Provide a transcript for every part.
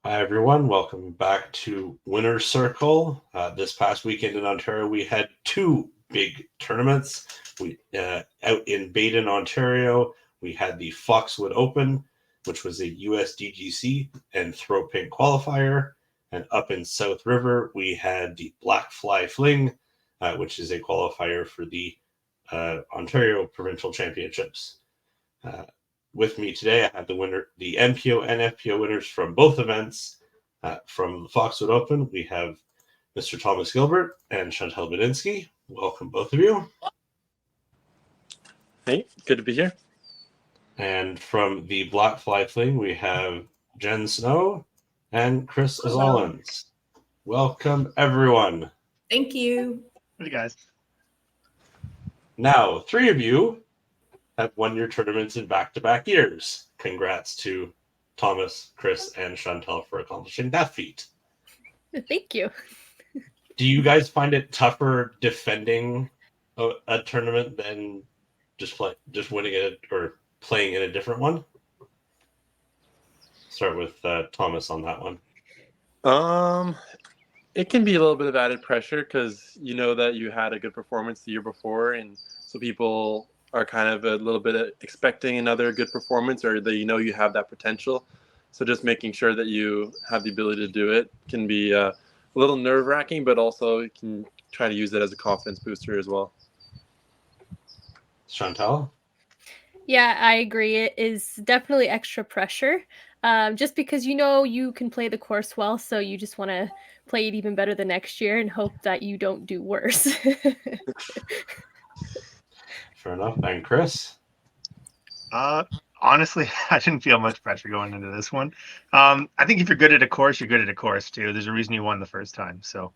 Hi, everyone. Welcome back to Winner's Circle. This past weekend in Ontario, we had two big tournaments. Out in Baden, Ontario, we had the Foxwood Open, which was a USDGC and throw pink qualifier. And up in South River, we had the Black Fly Fling, which is a qualifier for the Ontario Provincial Championships. With me today, I have the MPO and FPO winners from both events. From the Foxwood Open, we have Mr. Thomas Gilbert and Chantel Budinsky. Welcome, both of you. Hey, good to be here. And from the Black Fly Fling, we have Jen Snow and Chris Ozolins. Welcome, everyone. Thank you. Hey, guys. Now, three of you have won your tournaments in back-to-back years. Congrats to Thomas, Chris, and Chantel for accomplishing that feat. Thank you. Do you guys find it tougher defending a tournament than just winning it or playing in a different one? Start with Thomas on that one. It can be a little bit of added pressure because you know that you had a good performance the year before, and so people are kind of a little bit expecting another good performance, or that you have that potential. So just making sure that you have the ability to do it can be a little nerve-wracking, but also you can try to use it as a confidence booster as well. Chantel? Yeah, I agree. It is definitely extra pressure. Just because you can play the course well, so you just want to play it even better the next year and hope that you don't do worse. Fair enough. And Chris? Honestly, I didn't feel much pressure going into this one. I think if you're good at a course, you're good at a course too. There's a reason you won the first time. So,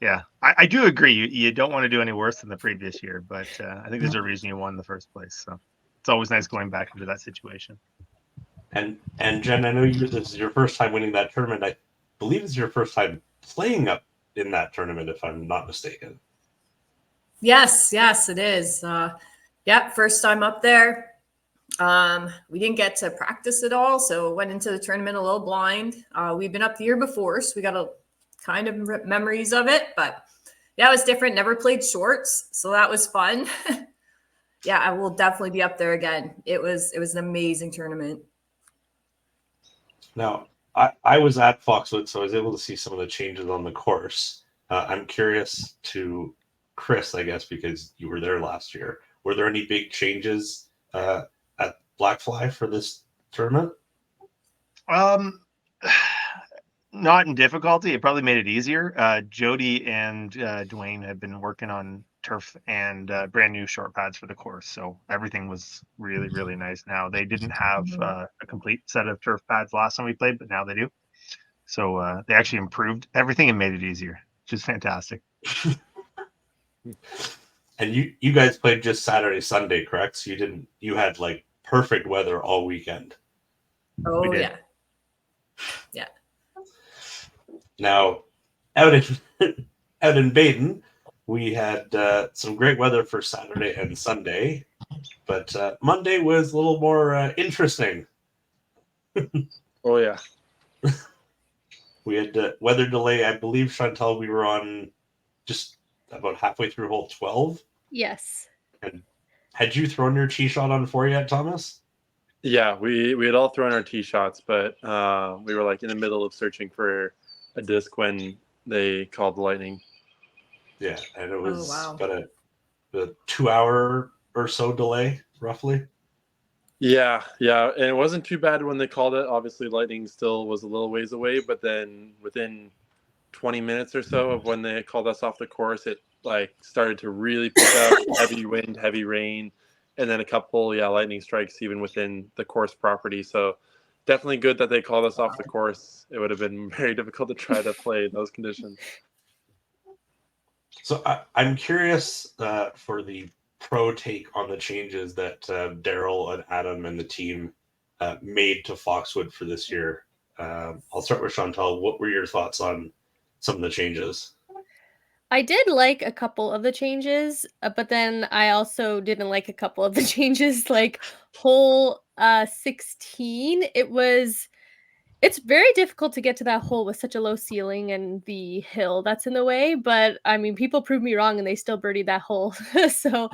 yeah, I do agree. You don't want to do any worse than the previous year, but I think there's a reason you won in the first place. So it's always nice going back into that situation. And Jen, I know this is your first time winning that tournament. I believe it's your first time playing up in that tournament, if I'm not mistaken. Yes, it is. First time up there. We didn't get to practice at all, so went into the tournament a little blind. We've been up the year before, so we got a kind of memories of it, but yeah, it was different. Never played shorts, so that was fun. Yeah, I will definitely be up there again. It was an amazing tournament. Now, I was at Foxwood, so I was able to see some of the changes on the course. I'm curious to Chris, I guess, because you were there last year. Were there any big changes at Blackfly for this tournament? Not in difficulty. It probably made it easier. Jody and Dwayne have been working on turf and brand new short pads for the course, so everything was really, really nice. Now they didn't have a complete set of turf pads last time we played, but now they do. So they actually improved everything and made it easier, which is fantastic. And you guys played just Saturday, Sunday, correct? So you had like perfect weather all weekend. Oh yeah. Yeah. Now, out in Baden, we had some great weather for Saturday and Sunday, but Monday was a little more interesting. Oh yeah. We had weather delay. I believe, Chantel, we were on just about halfway through hole 12. Yes. And had you thrown your tee shot on 4 yet, Thomas? Yeah, we had all thrown our tee shots, but we were like in the middle of searching for a disc when they called the lightning. Yeah, and it was wow. about a 2 hour or so delay, roughly. Yeah, and it wasn't too bad when they called it. Obviously, lightning still was a little ways away, but then within 20 minutes or so of when they called us off the course, it like started to really pick up, heavy wind, heavy rain, and then a couple lightning strikes even within the course property. So definitely good that they called us off the course. It would have been very difficult to try to play in those conditions. So I'm curious for the pro take on the changes that Daryl and Adam and the team made to Foxwood for this year. I'll start with Chantel. What were your thoughts on some of the changes? I did like a couple of the changes, but then I also didn't like a couple of the changes. Like hole 16, it was It's very difficult to get to that hole with such a low ceiling and the hill that's in the way. But I mean, people proved me wrong and they still birdied that hole. So,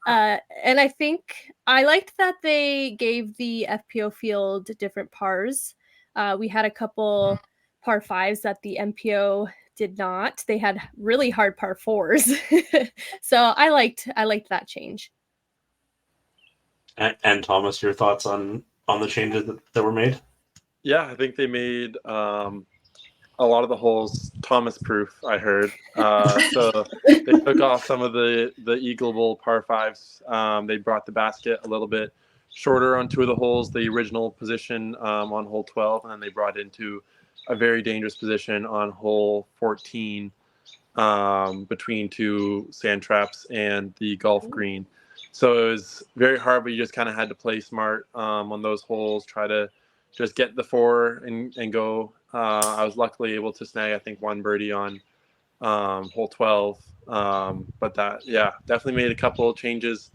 and I think I liked that they gave the FPO field different pars. We had a couple par fives that the MPO did not. They had really hard par fours. So I liked that change. And Thomas, your thoughts on the changes that were made? Yeah, I think they made a lot of the holes Thomas proof, I heard. So they took off some of the eagleable par fives. They brought the basket a little bit shorter on two of the holes, the original position on hole 12, and then they brought into a very dangerous position on hole 14 between two sand traps and the golf green. So it was very hard, but you just kind of had to play smart on those holes, try to just get the four and go. I was luckily able to snag, I think, one birdie on hole 12. But that, yeah, definitely made a couple of changes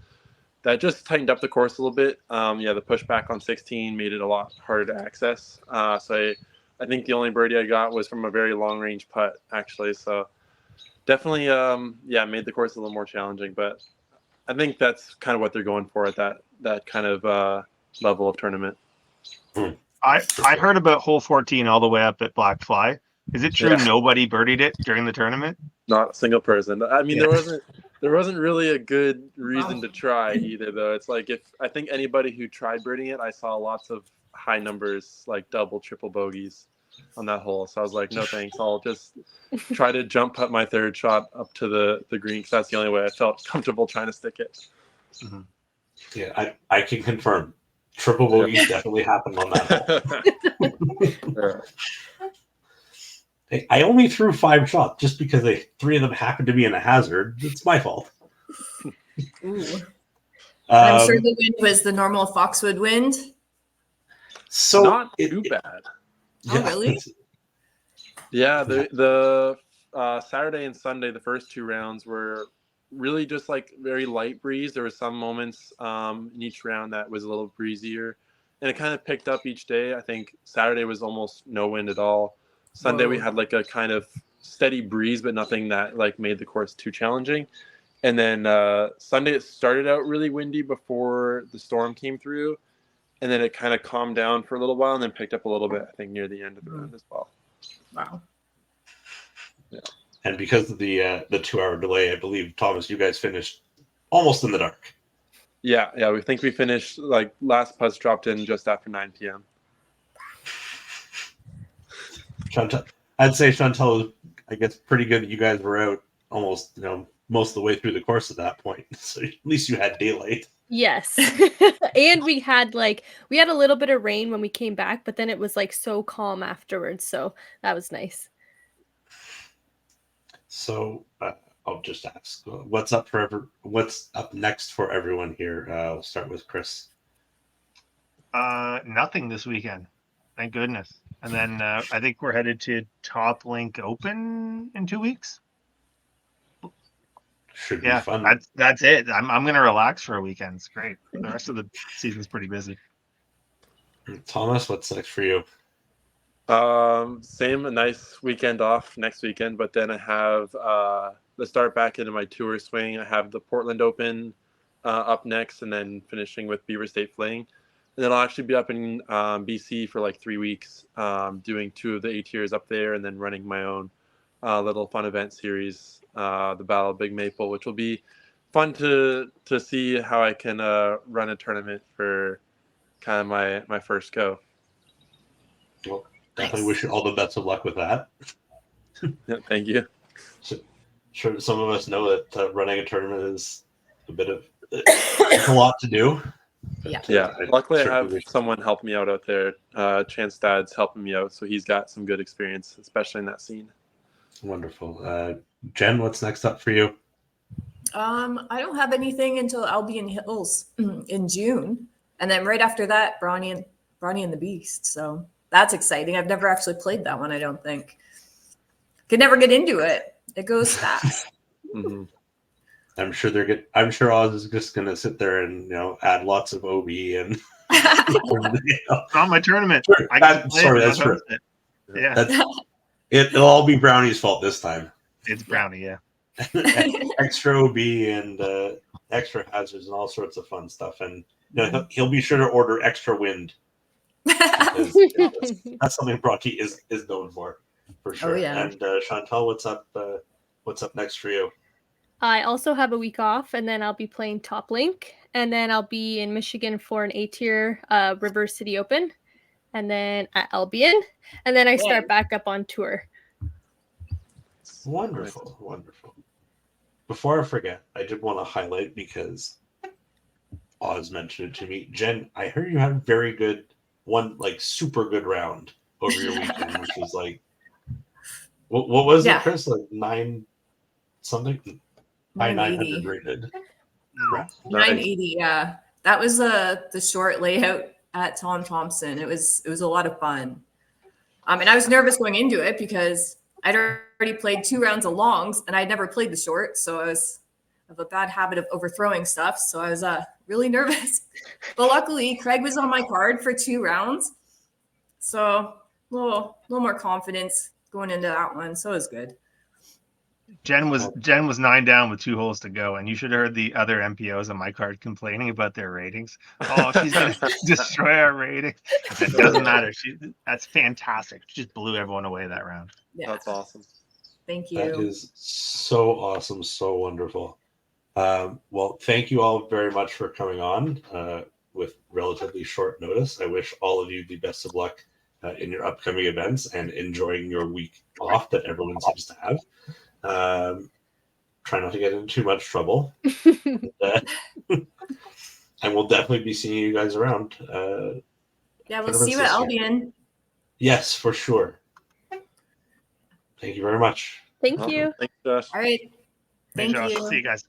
that just tightened up the course a little bit. The pushback on 16 made it a lot harder to access. So I think the only birdie I got was from a very long range putt, actually. So definitely, made the course a little more challenging. But I think that's kind of what they're going for at that kind of level of tournament. I heard about hole 14 all the way up at Black Fly. Is it true nobody birdied it during the tournament? Not a single person. I mean, there wasn't really a good reason to try either, though. It's like I think anybody who tried birding it, I saw lots of high numbers, like double, triple bogeys on that hole. So I was like, no thanks. I'll just try to jump putt my third shot up to the green, because that's the only way I felt comfortable trying to stick it. Mm-hmm. Yeah, I can confirm. Triple bogeys definitely happened on that hole. I only threw 5 shots just because 3 of them happened to be in a hazard. It's my fault. I'm sure the wind was the normal Foxwood wind. So not too bad. Oh, really? Yeah, the Saturday and Sunday, the first 2 rounds were really just like very light breeze. There were some moments in each round that was a little breezier, and it kind of picked up each day. I think Saturday was almost no wind at all. Sunday we had like a kind of steady breeze, but nothing that like made the course too challenging. And then Sunday it started out really windy before the storm came through, and then it kind of calmed down for a little while and then picked up a little bit, I think, near the end of the round as well. Wow. Yeah. And because of the 2-hour delay, I believe, Thomas, you guys finished almost in the dark. Yeah. We think we finished, like, last putts dropped in just after 9 p.m. Chantel, I'd say Chantel was, I guess, pretty good that you guys were out almost, most of the way through the course at that point. So at least you had daylight. Yes. And we had a little bit of rain when we came back, but then it was like so calm afterwards. So that was nice. So I'll just ask, what's up next for everyone here? We'll start with Chris. Nothing this weekend, thank goodness. And then I think we're headed to Top Link Open in 2 weeks. Should be fun. That's it. I'm gonna relax for a weekend. It's great. The rest of the season's pretty busy. Thomas, what's next for you? Same, a nice weekend off next weekend, but then I have the start back into my tour swing. I have the Portland Open up next, and then finishing with Beaver State Fling. And then I'll actually be up in BC for like 3 weeks, doing 2 of the A tiers up there, and then running my own little fun event series, the Battle of Big Maple, which will be fun to see how I can run a tournament for kind of my first go. Well, definitely wish you all the best of luck with that. Yeah, thank you. So, sure, some of us know that running a tournament is it's a lot to do. Yeah. Luckily, I have someone help me out there. Chance Dad's helping me out, so he's got some good experience, especially in that scene. Wonderful. Jen, what's next up for you? I don't have anything until Albion Hills in June, and then right after that, Brawny and the Beast. So that's exciting. I've never actually played that one. I don't think. Could never get into it. It goes fast. Mm-hmm. I'm sure they're good. I'm sure Oz is just going to sit there and add lots of OB and. On my tournament. Sure. I get to play Sorry, it, that's not true. host it. Yeah, It'll all be Brownie's fault this time. it's Brownie. Yeah. Extra OB and extra hazards and all sorts of fun stuff, and he'll be sure to order extra wind because that's something Brocky is known for sure. Oh, yeah. And Chantel, what's up? What's up next for you? I also have a week off, and then I'll be playing Top Link, and then I'll be in Michigan for an A-tier River City Open, and then at Albion, and then I start back up on tour. Wonderful, wonderful. Before I forget, I did want to highlight because Oz mentioned it to me. Jen, I heard you had a very good one, like super good round over your weekend, which was like, what was it, Chris? Like 9 something? 900 rated. 980, yeah. That was the short layout at Tom Thompson. It was a lot of fun. And I was nervous going into it because I'd already played 2 rounds of longs and I'd never played the short, so I have a bad habit of overthrowing stuff. So I was really nervous. But luckily, Craig was on my card for 2 rounds, so a little more confidence going into that one. So it was good. Jen was 9 down with 2 holes to go, and you should have heard the other MPOs on my card complaining about their ratings. Oh, she's gonna destroy our rating. It doesn't matter. That's fantastic. She just blew everyone away that round. Yeah, That's awesome. Thank you. That is so awesome, so wonderful. Well, thank you all very much for coming on with relatively short notice. I wish all of you the best of luck in your upcoming events and enjoying your week off that everyone seems to have. Try not to get into too much trouble. And we'll definitely be seeing you guys around. Yeah, we'll see you at Albion. Yes, for sure. Thank you very much. Thank you. Thanks, Josh. All right. Thank Josh. you. See you guys.